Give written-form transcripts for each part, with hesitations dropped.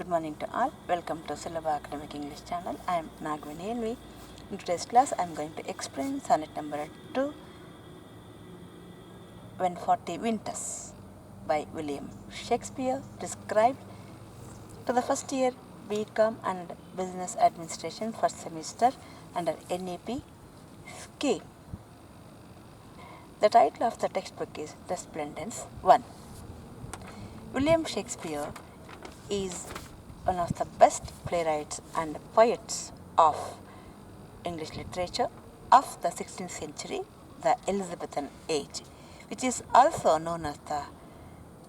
Good morning to all. Welcome to Syllaba Academic English channel. I am Nagvini. In today's class, I am going to explain sonnet number 2, When 40 Winters by William Shakespeare, prescribed to the first year BCom and Business Administration first semester under NEP scheme. The title of the textbook is Resplendence 1. William Shakespeare is one of the best playwrights and poets of English literature of the 16th century, the Elizabethan age, which is also known as the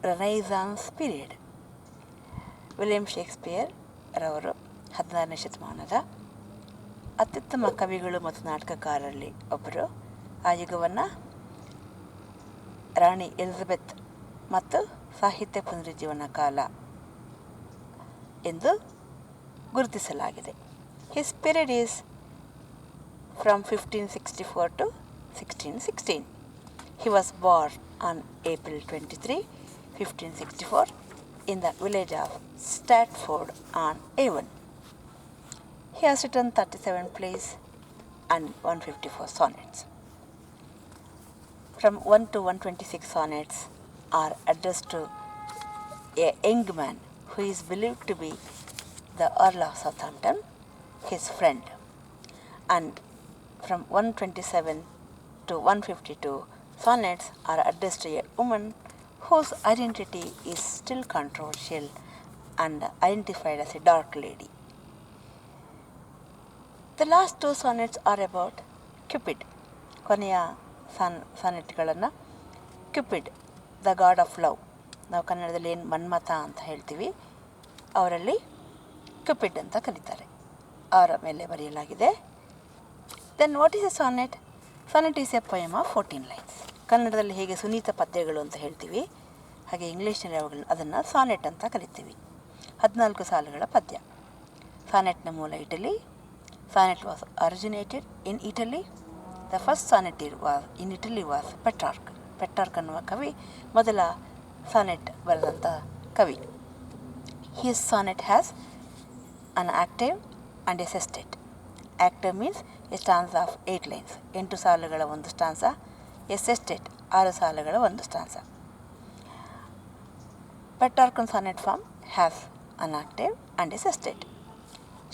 Renaissance period. William Shakespeare ರವರು 16ನೇ ಶತಮಾನದ ಅತ್ಯುತ್ತಮ ಕವಿಗಳು ಮತ್ತು ನಾಟಕಕಾರರಲ್ಲಿ ಒಬ್ಬರು. ಆ ಯುಗವನ್ನು ರಾಣಿ Elizabeth ಮತ್ತು ಸಾಹಿತ್ಯ ಪುನರುಜ್ಜೀವನ ಕಾಲ ಎಂದು ಗುರುತಿಸಲಾಗಿದೆ. His period is from 1564 to 1616. He was born on April 23, 1564 in the village of Stratford-on-Avon. He has written 37 plays and 154 sonnets. From 1 to 126 sonnets are addressed to a young man who is believed to be the Earl of Southampton, his friend. And from 127 to 152 sonnets are addressed to a woman whose identity is still controversial and identified as a dark lady. The last two sonnets are about Cupid. ಕೊನೆಯ ಸಾನೆಟ್ಗಳನ್ನು ಕ್ಯುಪಿಡ್, the god of love, ನಾವು ಕನ್ನಡದಲ್ಲಿ ಏನು ಮನ್ಮಥ ಅಂತ ಹೇಳ್ತೀವಿ, ಅವರಲ್ಲಿ ಕ್ಯುಪಿಡ್ ಅಂತ ಕರೀತಾರೆ, ಅವರ ಮೇಲೆ ಬರೆಯಲಾಗಿದೆ. Then what is a sonnet? Sonnet is a poem of 14 lines. ಕನ್ನಡದಲ್ಲಿ ಹೇಗೆ ಸುನೀತ ಪದ್ಯಗಳು ಅಂತ ಹೇಳ್ತೀವಿ, ಹಾಗೆ ಇಂಗ್ಲೀಷ್ನಲ್ಲಿ ಅದನ್ನು ಸಾನೆಟ್ ಅಂತ ಕರಿತೀವಿ. 14 ಸಾಲುಗಳ ಪದ್ಯ. ಸಾನೆಟ್ನ ಮೂಲ Italy. Sonnet was originated in Italy. The first sonnet in Italy was Petrarch. Petrarch ಅನ್ನುವ ಕವಿ ಮೊದಲ ಸಾನೆಟ್ ಬರೆದಂಥ ಕವಿ. His sonnet has an octave and a sestet. Octave means a stanza of 8 lines, 8 ಸಾಲುಗಳ ಒಂದು ಸ್ಟಾನ್ಸಾ. ಎ ಸೆಸ್ಟೆಟ್ 6 ಸಾಲುಗಳ ಒಂದು ಸ್ಟಾನ್ಸಾ. Petrarchan sonnet form has an octave and a sestet.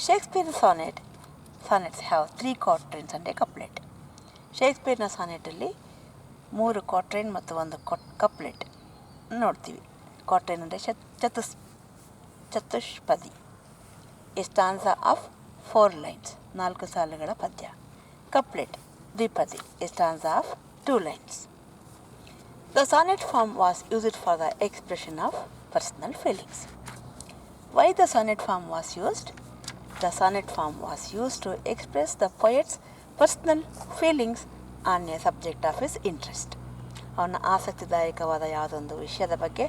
Shakespeare's sonnets have 3 quatrains and a couplet. ಶೇಕ್ಸ್ಪಿಯರ್ನ ಸಾನೆಟಲ್ಲಿ 3 ಕ್ವಾಟ್ರೈನ್ ಮತ್ತು ಒಂದು ಕಪ್ಲೆಟ್ ನೋಡ್ತೀವಿ. Quatrain ಅಂದರೆ ಚತುಷ್ಪದಿ. A stanza of 4 lines, 4 ಸಾಲುಗಳ ಪದ್ಯ. ಕಪ್ಲೆಟ್ ದ್ವಿಪದಿ, a stanza of 2 lines. The sonnet form was used for the expression of personal feelings. Why the sonnet form was used? The sonnet form was used to express the poet's personal feelings on a subject of his interest. ಅವನ ಆಸಕ್ತಿದಾಯಕವಾದ ಯಾವುದೊಂದು ವಿಷಯದ ಬಗ್ಗೆ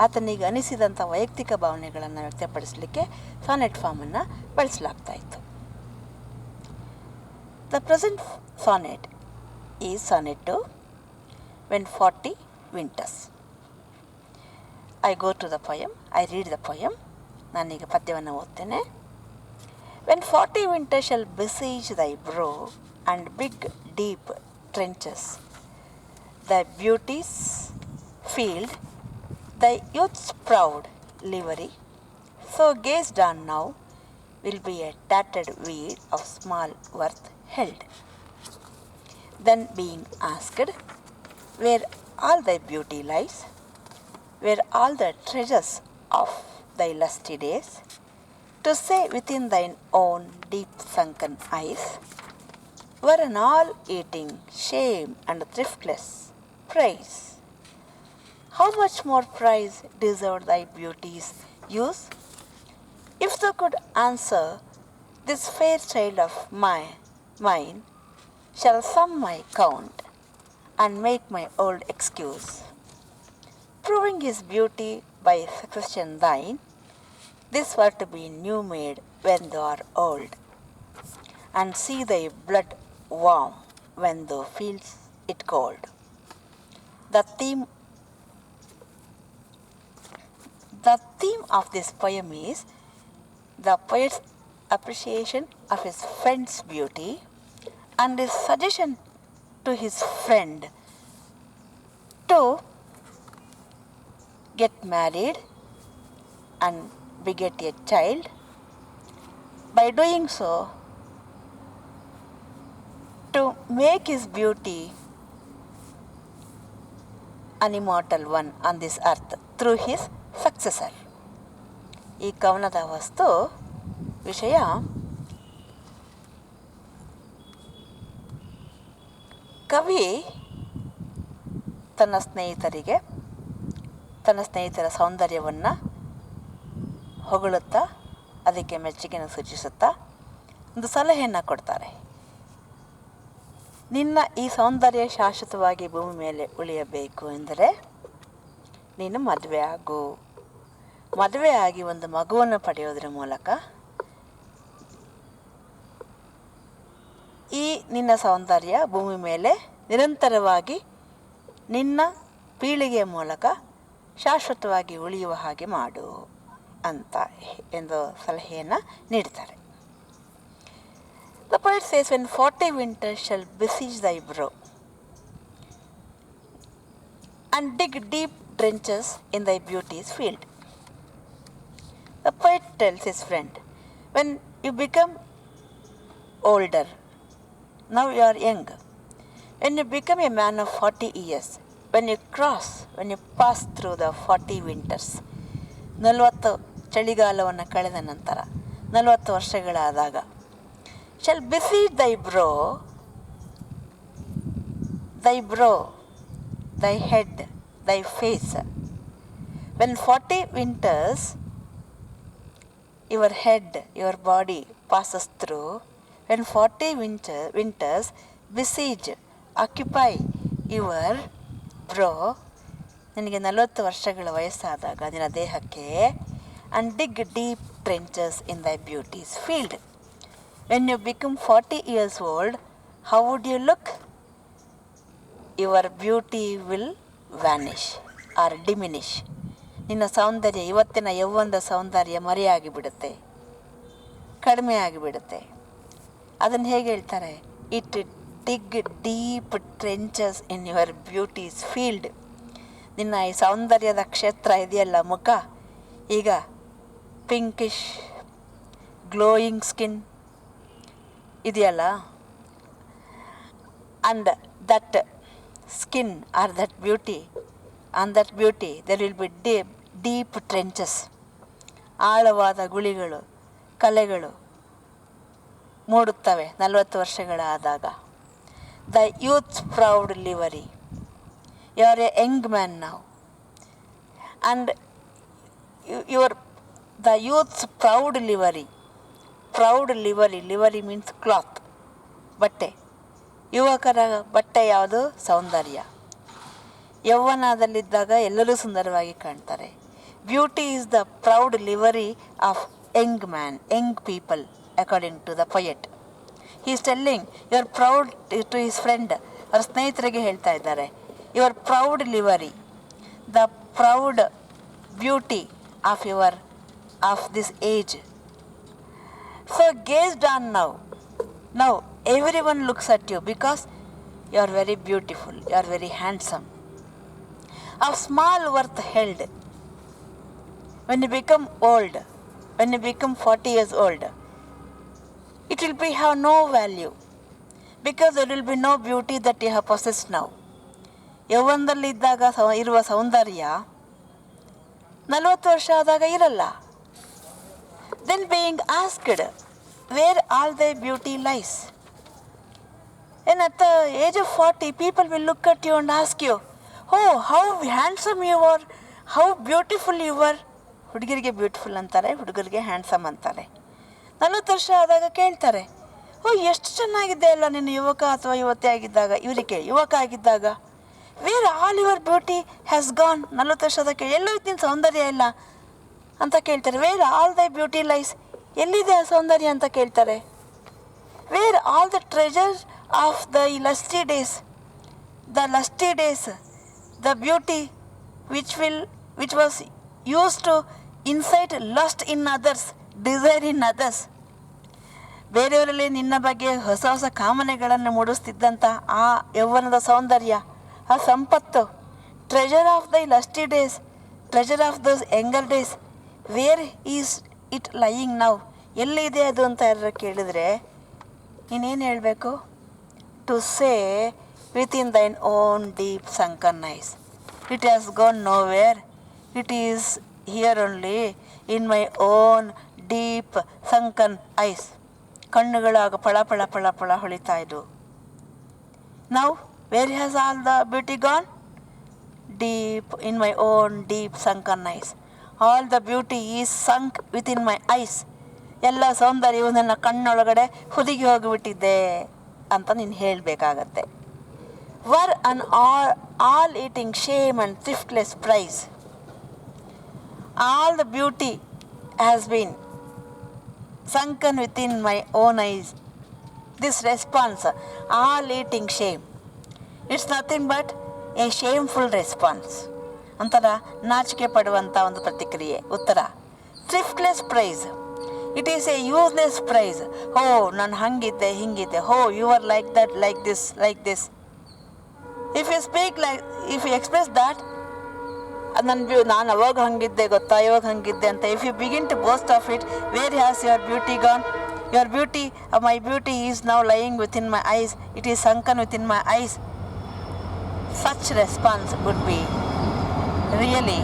ಆತನಿಗೆ ಅನಿಸಿದಂಥ ವೈಯಕ್ತಿಕ ಭಾವನೆಗಳನ್ನು ವ್ಯಕ್ತಪಡಿಸಲಿಕ್ಕೆ sonnet ಫಾರ್ಮನ್ನು ಬಳಸಲಾಗ್ತಾ ಇತ್ತು. The present sonnet is sonnet 2, When 40 Winters. I go to the poem. I read the poem. ನಾನೀಗ ಪದ್ಯವನ್ನು ಓದ್ತೇನೆ. When 40 winters shall besiege thy brow and big deep trenches, thy beauty's field, thy youth's proud livery, so gazed on now, will be a tattered weed of small worth held. Then being asked, where all thy beauty lies, where all the treasures of thy lusty days, to say within thine own deep sunken eyes, were an all-eating shame and thriftless praise. How much more praise deserved thy beauty's use? If thou could answer this fair child of mine, shall sum my count and make my old excuse, proving his beauty by succession thine, this were to be new made when thou art old, and see thy blood warm when thou feels it cold. The theme of this poem is The poet's appreciation of his friend's beauty and his suggestion to his friend to get married and beget a child. By doing so, to make his beauty an immortal one on this earth through his successor. ಈ ಕವನದ ವಸ್ತು ವಿಷಯ ಕವಿ ತನ್ನ ಸ್ನೇಹಿತರ ಸೌಂದರ್ಯವನ್ನು ಹೊಗಳುತ್ತಾ ಅದಕ್ಕೆ ಮೆಚ್ಚುಗೆಯನ್ನು ಸೂಚಿಸುತ್ತಾ ಒಂದು ಸಲಹೆಯನ್ನು ಕೊಡ್ತಾರೆ. ನಿನ್ನ ಈ ಸೌಂದರ್ಯ ಶಾಶ್ವತವಾಗಿ ಭೂಮಿ ಮೇಲೆ ಉಳಿಯಬೇಕು ಎಂದರೆ ನೀನು ಮದುವೆ ಆಗಿ ಒಂದು ಮಗುವನ್ನು ಪಡೆಯೋದ್ರ ಮೂಲಕ ಈ ನಿನ್ನ ಸೌಂದರ್ಯ ಭೂಮಿ ಮೇಲೆ ನಿರಂತರವಾಗಿ ನಿನ್ನ ಪೀಳಿಗೆಯ ಮೂಲಕ ಶಾಶ್ವತವಾಗಿ ಉಳಿಯುವ ಹಾಗೆ ಮಾಡು ಎಂದು ಸಲಹೆಯನ್ನು ನೀಡ್ತಾರೆ. The poet says, when 40 winters shall besiege thy brow and dig deep trenches in thy beauty's field. The poet tells his friend, when you become older, now you are young, when you become a man of 40 years, when you pass through the 40 winters, 40 ಚಳಿಗಾಲವನ್ನು ಕಳೆದ ನಂತರ 40 ವರ್ಷಗಳಾದಾಗ, shall besiege thy brow, thy head, thy face. When 40 winters, your head, your body passes through, when 40 winters besiege, occupy your brow, ನಿನಗೆ 40 ವರ್ಷಗಳ ವಯಸ್ಸಾದಾಗ ನಿನ್ನ ದೇಹಕ್ಕೆ, and dig deep trenches in thy beauty's field. When you become 40 years old, how would you look? Your beauty will vanish or diminish. ನಿನ್ನ ಸೌಂದರ್ಯ, ಇವತ್ತಿನ ಯೌವನದ ಸೌಂದರ್ಯ ಮರೆಯಾಗಿಬಿಡುತ್ತೆ, ಕಡಿಮೆ ಆಗಿಬಿಡುತ್ತೆ. ಅದನ್ನು ಹೇಗೆ ಹೇಳ್ತಾರೆ? It dig deep trenches in your beauties field. ನಿನ್ನ ಈ ಸೌಂದರ್ಯದ ಕ್ಷೇತ್ರ ಇದೆಯಲ್ಲ, ಮುಖ, ಈಗ ಪಿಂಕಿಶ್ ಗ್ಲೋಯಿಂಗ್ ಸ್ಕಿನ್ ಇದೆಯಲ್ಲ, and that skin or that beauty, on that beauty there will be deep trenches, ಆಳವಾದ ಗುಳಿಗಳು, ಕಲೆಗಳು ಮೂಡುತ್ತವೆ 40 ವರ್ಷಗಳಾದಾಗ. The youth's proud livery, you are a young man now, and the youth's proud livery means cloth, ಬಟ್ಟೆ. ಯುವಕರ ಬಟ್ಟೆ ಯಾವುದು? ಸೌಂದರ್ಯ. ಯೌವನದಲ್ಲಿದ್ದಾಗ ಎಲ್ಲರೂ ಸುಂದರವಾಗಿ ಕಾಣ್ತಾರೆ. Beauty is the proud livery of young man, young people, according to the poet. He is telling your proud to his friend. ಅವ್ರ ಸ್ನೇಹಿತರಿಗೆ ಹೇಳ್ತಾ ಇದ್ದಾರೆ, your proud livery, the proud beauty of this age. So gazed on now everyone looks at you because you are very beautiful, you are very handsome. Of small worth held, when you become old, when you become 40 years old, it will have no value because there will be no beauty that you have possessed now. ಯೌವನದಲ್ಲಿದ್ದಾಗ ಇರುವ ಸೌಂದರ್ಯ 40 ವರ್ಷ ಆದಾಗ ಇರಲ್ಲ. Then being asked where all thy beauty lies. And at the age of 40, people will look at you and ask you, oh, how handsome you are, how beautiful you are. ಹುಡುಗರಿಗೆ beautiful ಅಂತಾರೆ, ಹುಡುಗರಿಗೆ handsome ಅಂತಾರೆ. 40 ವರ್ಷ ಆದಾಗ ಕೇಳ್ತಾರೆ, ಓ ಎಷ್ಟು ಚೆನ್ನಾಗಿದೆ ಅಲ್ಲ ನೀನು ಯುವಕ ಅಥವಾ ಯುವತಿ ಆಗಿದ್ದಾಗ. ಇವರಿಗೆ ಯುವಕ ಆಗಿದ್ದಾಗ, where all your beauty has gone. 40 ವರ್ಷದ ಎಲ್ಲೋ ನಿನ್ನ ಸೌಂದರ್ಯ ಇಲ್ಲ ಅಂತ ಕೇಳ್ತಾರೆ. Where all thy beauty lies, ಎಲ್ಲಿದೆ ಆ ಸೌಂದರ್ಯ ಅಂತ ಕೇಳ್ತಾರೆ. Where all the treasures of the lusty days, the beauty which was used to incite lust in others, desire in others. ಬೇರೆಯವರಲ್ಲಿ ನಿನ್ನ ಬಗ್ಗೆ ಹೊಸ ಹೊಸ ಕಾಮನೆಗಳನ್ನು ಮೂಡಿಸ್ತಿದ್ದಂಥ ಆ ಯೌವನದ ಸೌಂದರ್ಯ, ಆ ಸಂಪತ್ತು, treasure of the lusty days, treasure of those younger days, where is it lying now? ಎಲ್ಲಿದೆ ಅದು ಅಂತ ಯಾರು ಕೇಳಿದರೆ ನೀನೇನು ಹೇಳಬೇಕು? To say within thine own deep sunken eyes, it has gone nowhere, it is here only in my own deep sunken eyes. ಕಣ್ಣುಗಳಾಗ ಫಳ ಫಳ ಫಳ ಫಳ ಹೊಳಿತಾ ಇದ್ವು. Now where has all the beauty gone? Deep in my own deep sunken eyes. All the beauty is sunk within my my. Eyes ಸೌಂದರ್ಯವು ನನ್ನ ಕಣ್ಣೊಳಗಡೆ ಹುದುಗಿ ಹೋಗಿಬಿಟ್ಟಿದ್ದೆ ಅಂತ ನೀನು ಹೇಳಬೇಕಾಗತ್ತೆ. Were an all eating shame and thriftless praise. All the beauty has been sunken within my own eyes. This response, all eating shame, it's nothing but a shameful response. ಒಂಥರ ನಾಚಿಕೆ ಪಡುವಂಥ ಒಂದು ಪ್ರತಿಕ್ರಿಯೆ, ಉತ್ತರ. Thriftless praise, it is a useless praise. ಹೋ ನಾನು ಹಂಗಿದ್ದೆ ಹಿಂಗಿದ್ದೆ, ಹೋ you are like that, like this, like this. If you speak like, if you express that, ನಾನು ಅವಾಗ ಹಂಗಿದ್ದೆ ಗೊತ್ತಾ, ಇವಾಗ ಹಂಗಿದ್ದೆ ಅಂತ, if you begin to boast of it, where has your beauty gone? Your beauty, my beauty is now lying within my eyes, it is sunken within my eyes. Such response would be really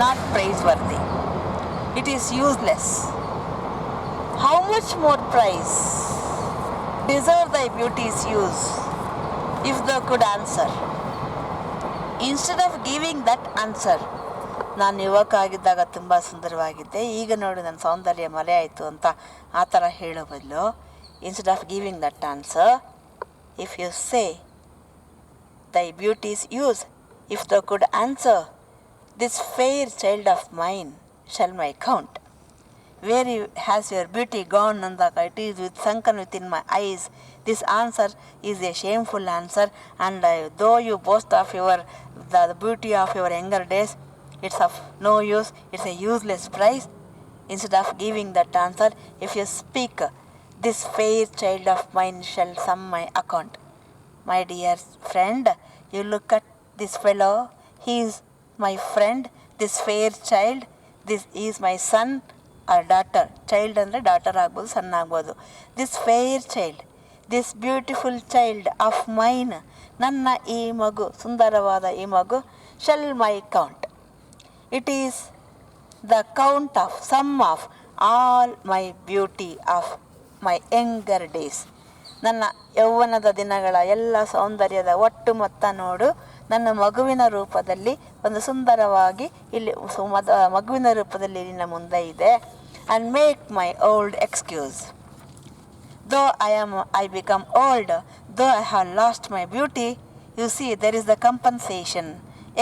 not praiseworthy. It is useless. How much more praise deserve thy beauty's use if the could answer. Instead of giving that answer, ನಾನು ಯುವಕ ಆಗಿದ್ದಾಗ ತುಂಬ ಸುಂದರವಾಗಿದ್ದೆ, ಈಗ ನೋಡಿ ನನ್ನ ಸೌಂದರ್ಯ ಮರೆ ಆಯಿತು ಅಂತ ಆ ಥರ ಹೇಳೋ ಬದಲು, instead of giving that answer, if you say thy beauty's use if the could answer, this fair child of mine shall my count. Where you has your beauty gone ಅಂದಾಗ, it is with sunken within my eyes. This answer is a shameful answer, and though you boast of the beauty of your younger days, it's of no use. It's a useless prize. Instead of giving that answer, if you speak, this fair child of mine shall sum my account. My dear friend, you look at this fellow. He is my friend. This fair child. This is my son or daughter. Child andre daughter ಆಗ್ಬೋದು, son ಆಗ್ಬೋದು. This fair child, this beautiful child of mine, ನನ್ನ ಈ ಮಗು, ಸುಂದರವಾದ ಈ ಮಗು, shall my count. It is the count of sum of all my beauty of my younger days. ನನ್ನ ಯೌವನದ ದಿನಗಳ ಎಲ್ಲ ಸೌಂದರ್ಯದ ಒಟ್ಟು ಮೊತ್ತ ನೋಡು, ನನ್ನ ಮಗುವಿನ ರೂಪದಲ್ಲಿ ಒಂದು ಸುಂದರವಾಗಿ ಇಲ್ಲಿ ಮಗುವಿನ ರೂಪದಲ್ಲಿ ನಿನ್ನ ಮುಂದೆ ಇದೆ. And make my old excuse. Though I become old, though I have lost my beauty, you see, there is the compensation,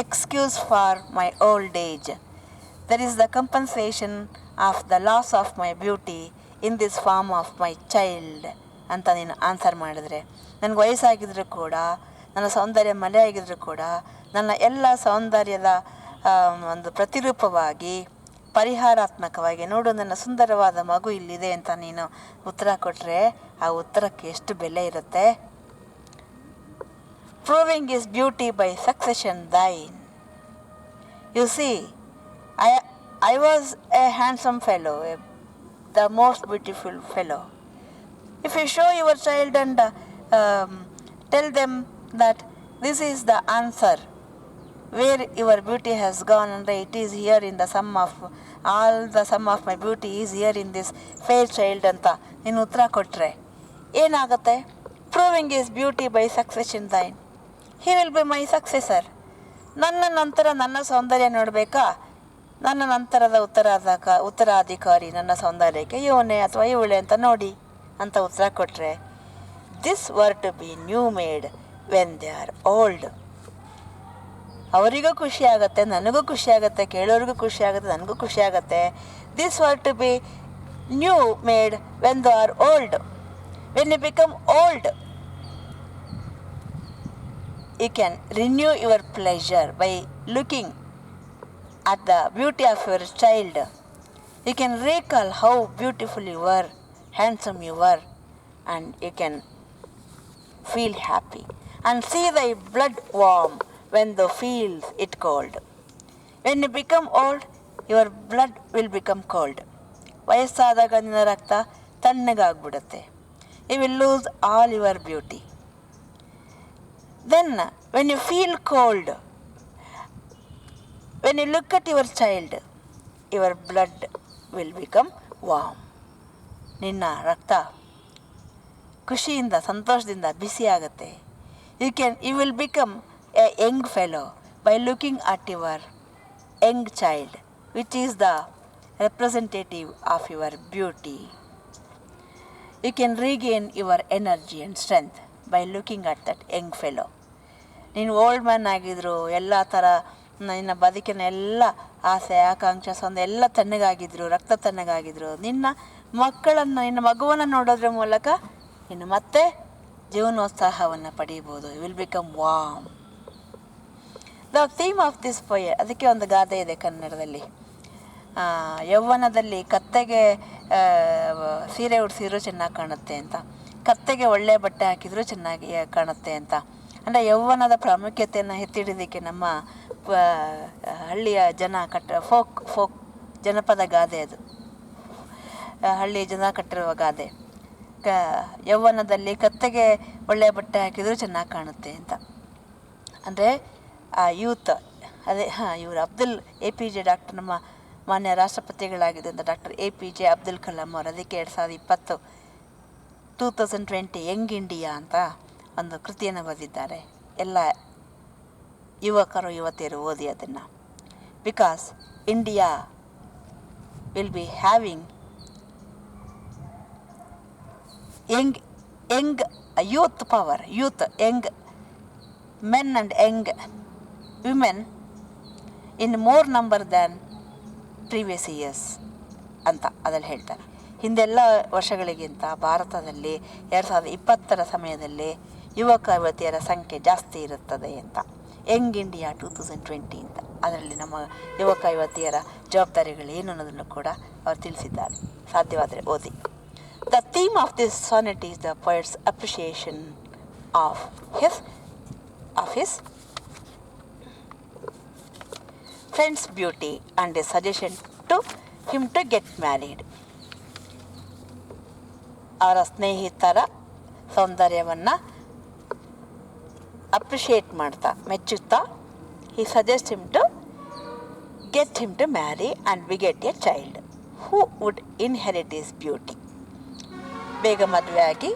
excuse for my old age. There is the compensation of the loss of my beauty in this form of my child ಅಂತ ನೀನು answer ಮಾಡಿದ್ರೆ, ನನಗೆ ವಯಸ್ಸಾಗಿದ್ರೂ ಕೂಡ, ನನ್ನ ಸೌಂದರ್ಯ ಮಲೆ ಆಗಿದ್ರೂ ಕೂಡ, ನನ್ನ ಎಲ್ಲ ಸೌಂದರ್ಯದ ಒಂದು ಪ್ರತಿರೂಪವಾಗಿ, ಪರಿಹಾರಾತ್ಮಕವಾಗಿ, ನೋಡು ನನ್ನ ಸುಂದರವಾದ ಮಗು ಇಲ್ಲಿದೆ ಅಂತ ನೀನು ಉತ್ತರ ಕೊಟ್ಟರೆ, ಆ ಉತ್ತರಕ್ಕೆ ಎಷ್ಟು ಬೆಲೆ ಇರುತ್ತೆ. Proving his beauty by succession thine. You see, I was a handsome fellow, the most beautiful fellow. If you show your child and tell them that this is the answer, where your beauty has gone ಅಂದರೆ, it is here in the sum of all the sum of my beauty is here in this fair child ಅಂತ ನೀನು ಉತ್ತರ ಕೊಟ್ಟರೆ ಏನಾಗುತ್ತೆ? Proving is beauty by succession thine. He will be my successor. ನನ್ನ ನಂತರ ನನ್ನ ಸೌಂದರ್ಯ ನೋಡಬೇಕಾ? ನನ್ನ ನಂತರದ ಉತ್ತರಾಧಿಕಾರಿ ನನ್ನ ಸೌಂದರ್ಯಕ್ಕೆ ಇವನೇ ಅಥವಾ ಇವಳೆ ಅಂತ ನೋಡಿ ಅಂತ ಉತ್ತರ ಕೊಟ್ಟರೆ, this were to be new made when they are old. ಅವರಿಗೂ ಖುಷಿ ಆಗುತ್ತೆ, ನನಗೂ ಖುಷಿ ಆಗುತ್ತೆ, ಕೇಳೋರಿಗೂ ಖುಷಿ ಆಗುತ್ತೆ, ನನಗೂ ಖುಷಿ ಆಗುತ್ತೆ. This were to be new made when they are old. When you become old, you can renew your pleasure by looking at the beauty of your child. You can recall how beautiful you were, handsome you were, and you can feel happy. And see thy blood warm when thou feels it cold. When you become old, your blood will become cold. ವಯಸ್ಸಾದಾಗ ನಿನ್ನ ರಕ್ತ ತಣ್ಣಗಾಗ್ಬಿಡುತ್ತೆ. You will lose all your beauty. Then, when you feel cold, when you look at your child, your blood will become warm. ನಿನ್ನ ರಕ್ತ ಖುಷಿಯಿಂದ ಸಂತೋಷದಿಂದ ಬಿಸಿ ಆಗುತ್ತೆ. You will become a young fellow by looking at your young child, which is the representative of your beauty. You can regain your energy and strength by looking at that young fellow. ನೀನು old man ಆಗಿದ್ರು, ಎಲ್ಲ ಥರ ನಿನ್ನ ಬದುಕಿನ ಎಲ್ಲ ಆಸೆ ಆಕಾಂಕ್ಷೆ ಎಲ್ಲ ತಣ್ಣಗಾಗಿದ್ರು, ರಕ್ತ ತಣ್ಣಗಾಗಿದ್ರು, ನಿನ್ನ ಮಗುವನ್ನು ನೋಡೋದ್ರ ಮೂಲಕ ಇನ್ನು ಮತ್ತೆ ಜೀವನೋತ್ಸಾಹವನ್ನು ಪಡೀಬೋದು. You will become warm. The theme of this poem, ಅದಕ್ಕೆ ಒಂದು ಗಾದೆ ಇದೆ ಕನ್ನಡದಲ್ಲಿ. ಯೌವನದಲ್ಲಿ ಕತ್ತೆಗೆ ಸೀರೆ ಉಡಿಸಿದ್ರು ಚೆನ್ನಾಗಿ ಕಾಣುತ್ತೆ ಅಂತ, ಕತ್ತೆಗೆ ಒಳ್ಳೆ ಬಟ್ಟೆ ಹಾಕಿದರೂ ಚೆನ್ನಾಗಿ ಕಾಣುತ್ತೆ ಅಂತ. ಅಂದರೆ ಯೌವನದ ಪ್ರಾಮುಖ್ಯತೆಯನ್ನು ಎತ್ತಿಡೋದಕ್ಕೆ ನಮ್ಮ ಹಳ್ಳಿಯ ಜನ ಫೋಕ್ ಜನಪದ ಗಾದೆ ಅದು. ಹಳ್ಳಿಯ ಜನ ಕಟ್ಟಿರುವ ಗಾದೆ. ಯೌವನದಲ್ಲಿ ಕತ್ತೆಗೆ ಒಳ್ಳೆಯ ಬಟ್ಟೆ ಹಾಕಿದರೂ ಚೆನ್ನಾಗಿ ಕಾಣುತ್ತೆ ಅಂತ. ಅಂದರೆ ಆ ಯೂತ್, ಅದೇ ಇವರು APJ ಡಾಕ್ಟರ್, ನಮ್ಮ ಮಾನ್ಯ ರಾಷ್ಟ್ರಪತಿಗಳಾಗಿದ್ದಂಥ ಡಾಕ್ಟರ್ APJ ಅಬ್ದುಲ್ ಕಲಾಂ ಅವರು ಅದಕ್ಕೆ 2020 ಯಂಗ್ ಇಂಡಿಯಾ ಅಂತ ಒಂದು ಕೃತಿಯನ್ನು ಬರೆದಿದ್ದಾರೆ. ಎಲ್ಲ ಯುವಕರು ಯುವತಿಯರು ಓದಿ ಅದನ್ನು. Because India will be having young youth power, young men and young women in more number than previous years ಅಂತ ಅದರಲ್ಲಿ ಹೇಳ್ತಾರೆ. ಹಿಂದೆಲ್ಲ ವರ್ಷಗಳಿಗಿಂತ ಭಾರತದಲ್ಲಿ 2020ರ ಸಮಯದಲ್ಲಿ ಯುವಕ ಯುವತಿಯರ ಸಂಖ್ಯೆ ಜಾಸ್ತಿ ಇರುತ್ತದೆ ಅಂತ. ಯಂಗ್ ಇಂಡಿಯಾ 2020 ಅಂತ ಅದರಲ್ಲಿ ನಮ್ಮ ಯುವಕ ಯುವತಿಯರ ಜವಾಬ್ದಾರಿಗಳು ಏನು ಅನ್ನೋದನ್ನು ಕೂಡ ಅವರು ತಿಳಿಸಿದ್ದಾರೆ. ಸಾಧ್ಯವಾದರೆ ಓದಿ. The theme of this sonnet is the poet's appreciation of his friend's beauty and a suggestion to him to get married. ಅವರ ಸ್ನೇಹಿತರ ಸೌಂದರ್ಯವನ್ನು ಅಪ್ರಿಷಿಯೇಟ್ ಮಾಡ್ತಾ, ಮೆಚ್ಚುತ್ತಾ, he suggests him to get him to marry and beget a child who would inherit his beauty. ಬೇಗ ಮದುವೆಯಾಗಿ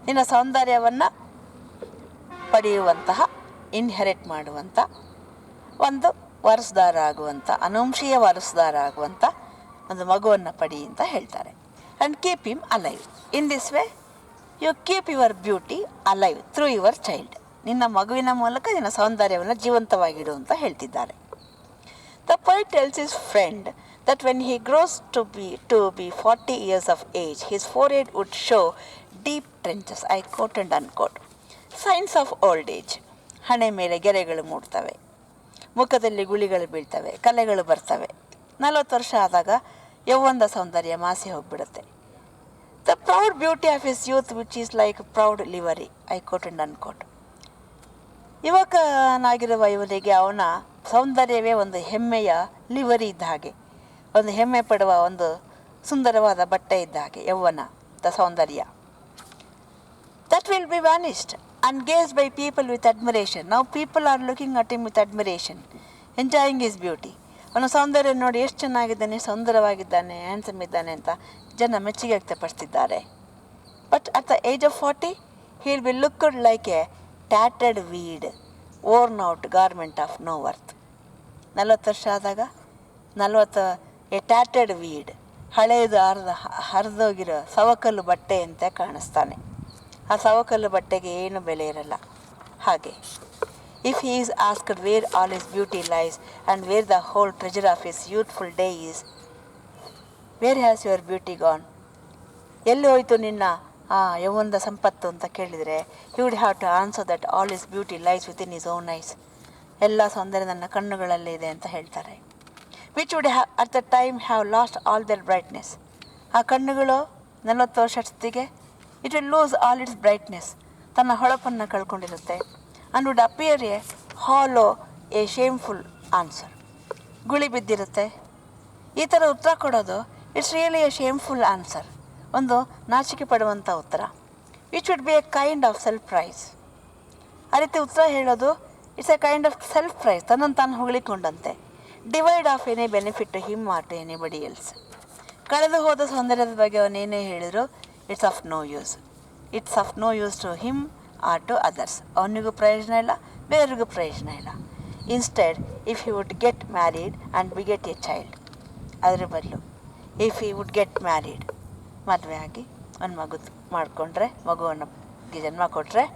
ನಿನ್ನ ಸೌಂದರ್ಯವನ್ನು ಪಡೆಯುವಂತಹ, inherit ಮಾಡುವಂಥ, ಒಂದು ವಾರಸುದಾರ ಆಗುವಂಥ, ಅನುವಂಶೀಯ ವಾರಸುದಾರ ಆಗುವಂಥ ಒಂದು ಮಗುವನ್ನು ಪಡಿ ಅಂತ ಹೇಳ್ತಾರೆ. And keep him alive. In this way you keep your beauty alive through your child. ನಿನ್ನ ಮಗುವಿನ ಮೂಲಕ ನಿನ್ನ ಸೌಂದರ್ಯವನ್ನು ಜೀವಂತವಾಗಿಡು ಅಂತ ಹೇಳ್ತಿದ್ದಾರೆ. The poet tells his friend that when he grows to be 40 years of age, his forehead would show deep trenches, I quote and unquote, signs of old age. ಹಣೆ ಮೇಲೆ ಗೆರೆಗಳು ಮೂಡ್ತವೆ, ಮುಖದಲ್ಲಿ ಗುಳಿಗಳು ಬೀಳ್ತವೆ, ಕಲೆಗಳು ಬರ್ತವೆ. 40 ವರ್ಷ ಆದಾಗ ಯೌವನದ ಸೌಂದರ್ಯ ಮಾಸಿ ಹೋಗ್ಬಿಡುತ್ತೆ. The proud beauty of his youth which is like proud livery, I quote and unquote. ಯುವಕನಾಗಿರುವ ಇವನಿಗೆ ಅವನ ಸೌಂದರ್ಯವೇ ಒಂದು ಹೆಮ್ಮೆಯ ಲಿವರಿ ಇದ್ದ ಹಾಗೆ, ಒಂದು ಹೆಮ್ಮೆ ಪಡುವ ಒಂದು ಸುಂದರವಾದ ಬಟ್ಟೆ ಇದ್ದ ಹಾಗೆ ಯೌವನದ ಸೌಂದರ್ಯ. That will be vanished and gazed by people with admiration. Now people are looking at him with admiration, enjoying his beauty. ಅವನ ಸೌಂದರ್ಯ ನೋಡಿ ಎಷ್ಟು ಚೆನ್ನಾಗಿದ್ದಾನೆ, ಸುಂದರವಾಗಿದ್ದಾನೆ, ಹ್ಯಾಂಡ್ಸಮ್ ಇದ್ದಾನೆ ಅಂತ ಜನ ಮೆಚ್ಚುಗೆ ವ್ಯಕ್ತಪಡಿಸ್ತಿದ್ದಾರೆ. But at the age of 40, he will be looked like a tattered weed, worn out garment of no worth. 40 ವರ್ಷ ಆದಾಗ A ಟ್ಯಾಟೆಡ್ weed, ಹಳೆಯದು ಹರಿದೋಗಿರೋ ಸವಕಲ್ಲು ಬಟ್ಟೆ ಅಂತ ಕಾಣಿಸ್ತಾನೆ. ಆ ಸವಕಲ್ಲು ಬಟ್ಟೆಗೆ ಏನು ಬೆಲೆ ಇರಲ್ಲ. ಹಾಗೆ if he is asked where all his beauty lies and where the whole treasure of his youthful day is, where has your beauty gone, ಎಲ್ಲಿ ಹೋಯಿತು ನಿನ್ನ ಯೌವನದ ಸಂಪತ್ತು ಅಂತ ಕೇಳಿದರೆ, he would have to answer that all his beauty lies with in his own eyes. ಎಲ್ಲ ಸೌಂದರ್ಯ ನನ್ನ ಕಣ್ಣುಗಳಲ್ಲೇ ಇದೆ ಅಂತ ಹೇಳ್ತಾರೆ. which would have at the time have lost all their brightness. ಆ ಕಣ್ಣುಗಳು 40 ವರ್ಷಕ್ಕೆ it will lose all its brightness, ತನ್ನ ಹೊಳಪನ್ನು ಕಳ್ಕೊಂಡಿರುತ್ತೆ. And would appear a hollow, a shameful answer. ಗುಳಿ ಬಿದ್ದಿರುತ್ತೆ. ಈ ಥರ ಉತ್ತರ ಕೊಡೋದು it's really a shameful answer, ಒಂದು ನಾಚಿಕೆ ಪಡುವಂಥ ಉತ್ತರ. Which would be a kind of self praise. ಆ ರೀತಿ ಉತ್ತರ ಹೇಳೋದು it's a kind of self praise, ತನ್ನನ್ನು ತಾನು ಹೊಗಳಿಕೊಂಡಂತೆ. Devoid of any benefit to him or to anybody else. ಕಳೆದು ಹೋದ ಸೌಂದರ್ಯದ ಬಗ್ಗೆ ಅವನೇನೇ ಹೇಳಿದ್ರು it's of no use. It's of no use to him or to others. ಅವನಿಗೂ ಪ್ರಯೋಜನ ಇಲ್ಲ, ಬೇರೆಯವ್ರಿಗೂ ಪ್ರಯೋಜನ ಇಲ್ಲ. Instead if he would get married and beget a child, ಅದರ ಬದಲು if he would get married, ಮದುವೆ ಆಗಿ ಒಂದು ಮಗು ಮಾಡಿಕೊಂಡ್ರೆ, ಮಗುವನ್ನು ಜನ್ಮ ಕೊಟ್ಟರೆ,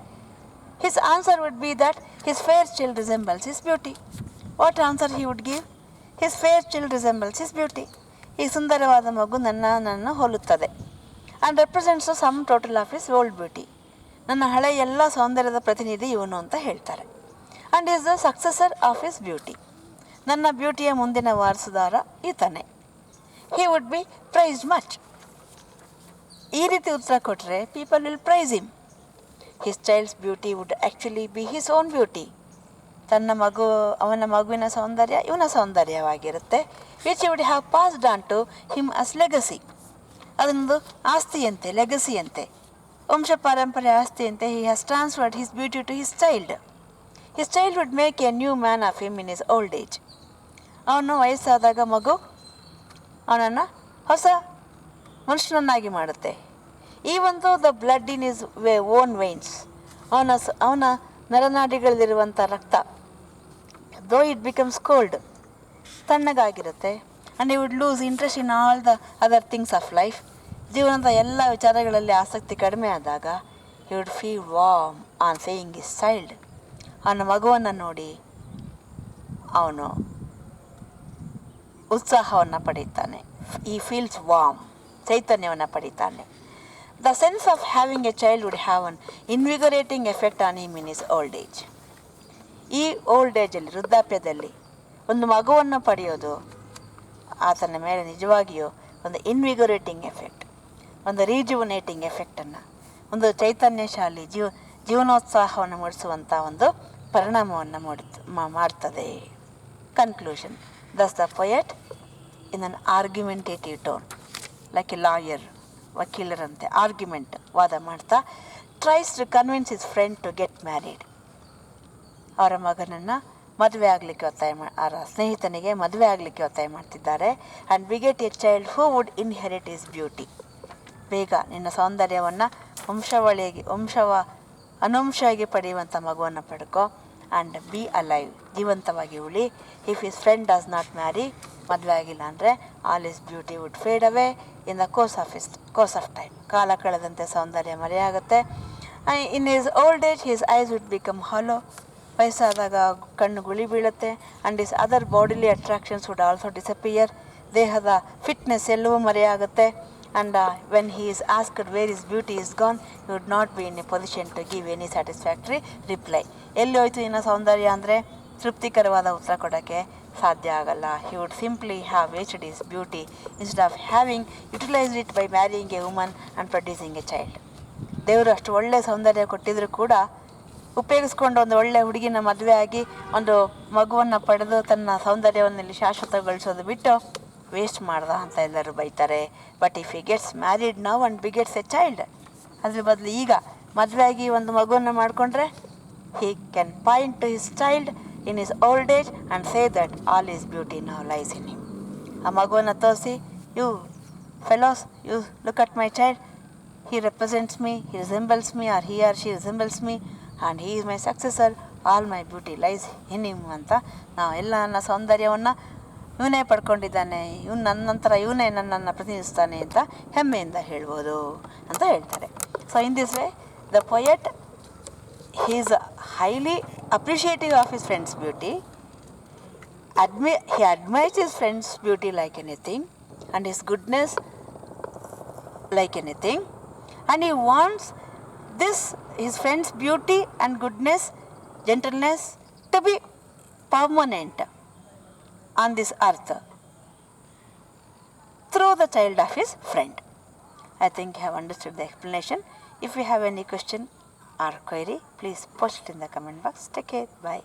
his answer would be that his fair child resembles his beauty. What answer he would give? His fair child resembles his beauty. ಈ ಸುಂದರವಾದ ಮಗು ನನ್ನನ್ನು ಹೋಲುತ್ತದೆ. And represents sum total of his old beauty. ನನ್ನ ಹಳೆ ಎಲ್ಲ ಸೌಂದರ್ಯದ ಪ್ರತಿನಿಧಿ ಇವನು ಅಂತ ಹೇಳ್ತಾರೆ. And is the successor of his beauty. ನನ್ನ ಬ್ಯೂಟಿಯ ಮುಂದಿನ ವಾರಸುದಾರ ಈತನೇ. He would be praised much. ಈ ರೀತಿ ಉತ್ತರ ಕೊಟ್ಟರೆ people will praise him. His child's beauty would actually be his own beauty. ತನ್ನ ಮಗು, ಅವನ ಮಗುವಿನ ಸೌಂದರ್ಯ ಇವನ ಸೌಂದರ್ಯವಾಗಿರುತ್ತೆ. Which would have passed on to him as legacy. ಅದೊಂದು ಆಸ್ತಿಯಂತೆ, ಲೆಗಸಿಯಂತೆ, ವಂಶ ಪಾರಂಪರ್ಯ ಆಸ್ತಿಯಂತೆ. He has transferred his beauty to his child. His child would make a new man of him in his old age. ಅವನು ವಯಸ್ಸಾದಾಗ ಮಗು ಅವನನ್ನು ಹೊಸ ಮನುಷ್ಯನನ್ನಾಗಿ ಮಾಡುತ್ತೆ. Even though the blood in his own veins, ಅವನ ನರನಾಡಿಗಳಲ್ಲಿರುವಂಥ ರಕ್ತ, ದೋ ಇಟ್ ಬಿಕಮ್ಸ್ ಕೋಲ್ಡ್, ತಣ್ಣಗಾಗಿರುತ್ತೆ. And you would lose interest in all the other things of life. ಜೀವನದ ಎಲ್ಲ ವಿಚಾರಗಳಲ್ಲಿ ಆಸಕ್ತಿ ಕಡಿಮೆ ಆದಾಗ you wood feel warm on saying is child. ಅವನ ಮಗುವನ್ನು ನೋಡಿ ಅವನು ಉತ್ಸಾಹವನ್ನು ಪಡೀತಾನೆ. ಈ ಫೀಲ್ಸ್ ವಾರ್ಮ್, ಚೈತನ್ಯವನ್ನು ಪಡೀತಾನೆ. The sense of having a child would have an invigorating effect on him in his old age. ಈ ಓಲ್ಡ್ ಏಜಲ್ಲಿ, ವೃದ್ಧಾಪ್ಯದಲ್ಲಿ ಒಂದು ಮಗುವನ್ನು ಪಡೆಯೋದು ಆತನ ಮೇಲೆ ನಿಜವಾಗಿಯೂ ಒಂದು ಇನ್ವಿಗೋರೇಟಿಂಗ್ ಎಫೆಕ್ಟ್, ಒಂದು ರೀಜುವನೇಟಿಂಗ್ ಎಫೆಕ್ಟನ್ನು, ಒಂದು ಚೈತನ್ಯಶಾಲಿ ಜೀವನೋತ್ಸಾಹವನ್ನು ಮೂಡಿಸುವಂಥ ಒಂದು ಪರಿಣಾಮವನ್ನು ಮಾಡ್ತದೆ. Conclusion. Thus the poet in an argumentative tone, like a lawyer, ವಕೀಲರಂತೆ ಆರ್ಗ್ಯುಮೆಂಟ್, ವಾದ ಮಾಡ್ತಾ, tries to convince his friend to get married. ಅವರ ಮಗನನ್ನು ಮದುವೆ ಆಗಲಿಕ್ಕೆ ಒತ್ತಾಯ ಅವರ ಸ್ನೇಹಿತನಿಗೆ ಮದುವೆ ಆಗಲಿಕ್ಕೆ ಒತ್ತಾಯ ಮಾಡ್ತಿದ್ದಾರೆ. And beget a child who would inherit his beauty. ಬೇಗ ನಿನ್ನ ಸೌಂದರ್ಯವನ್ನು ಅನುವಂಶವಾಗಿ ಪಡೆಯುವಂಥ ಮಗುವನ್ನು ಪಡ್ಕೊ. ಆ್ಯಂಡ್ ಬಿ ಅಲೈವ್, ಜೀವಂತವಾಗಿ ಉಳಿ. If his friend does not marry, ಮದುವೆ ಆಗಿಲ್ಲ ಅಂದರೆ all his beauty would fade away in the course of time. ಕಾಲ ಕಳೆದಂತೆ ಸೌಂದರ್ಯ ಮರೆಯಾಗುತ್ತೆ. In his old age his eyes would become hollow. ವಯಸ್ಸಾದಾಗ ಕಣ್ಣು ಗುಳಿ ಬೀಳುತ್ತೆ. And his other bodily attractions would also disappear. ದೇಹದ ಫಿಟ್ನೆಸ್ ಎಲ್ಲವೂ ಮರೆಯಾಗುತ್ತೆ. And when he is asked where his beauty is gone, you would not be in a position to give any satisfactory reply. ಎಲ್ಲಿ ಹೋಯ್ತು ನಿನ್ನ ಸೌಂದರ್ಯ ಅಂದರೆ ತೃಪ್ತಿಕರವಾದ ಉತ್ತರ ಕೊಡೋಕ್ಕೆ ಸಾಧ್ಯ ಆಗಲ್ಲ. He would simply have wasted his beauty instead of having utilised it by marrying a woman and producing a child. ದೇವರು ಅಷ್ಟು ಒಳ್ಳೆಯ ಸೌಂದರ್ಯ ಕೊಟ್ಟಿದ್ದರೂ ಕೂಡ ಉಪಯೋಗಿಸ್ಕೊಂಡು ಒಂದು ಒಳ್ಳೆಯ ಹುಡುಗಿನ ಮದುವೆ ಆಗಿ ಒಂದು ಮಗುವನ್ನು ಪಡೆದು ತನ್ನ ಸೌಂದರ್ಯವನ್ನು ಇಲ್ಲಿ ಶಾಶ್ವತಗೊಳಿಸೋದು ಬಿಟ್ಟು ವೇಸ್ಟ್ ಮಾಡ್ದ ಅಂತ ಎಲ್ಲರೂ ಬೈತಾರೆ. But if he gets married now and begets a child, ಅದ್ರ ಬದಲು ಈಗ ಮದುವೆ ಆಗಿ ಒಂದು ಮಗುವನ್ನು ಮಾಡಿಕೊಂಡ್ರೆ he can point to his child in his old age and say that all his beauty now lies in him. ಆ ಮಗುವನ್ನು ತೋರಿಸಿ, you fellows, you look at my child, he represents me, he resembles me, or he or she resembles me, and he is my successor, all my beauty lies in him ಅಂತ ನಾವು ಎಲ್ಲ ನನ್ನ ಸೌಂದರ್ಯವನ್ನು ಇವನೇ ಪಡ್ಕೊಂಡಿದ್ದಾನೆ, ಇವನು ನನ್ನ ನಂತರ ಇವನೇ ನನ್ನನ್ನು ಪ್ರತಿನಿಧಿಸ್ತಾನೆ ಅಂತ ಹೆಮ್ಮೆಯಿಂದ ಹೇಳ್ಬೋದು ಅಂತ ಹೇಳ್ತಾರೆ. So in this way the poet, he is highly appreciative of his friend's beauty. He admires his friend's beauty like anything, and his goodness like anything, and he wants his friend's beauty and goodness, gentleness to be permanent on this earth. through the child of his friend. I think you have understood the explanation. If you have any question or query, please post it in the comment box. Take care. Bye.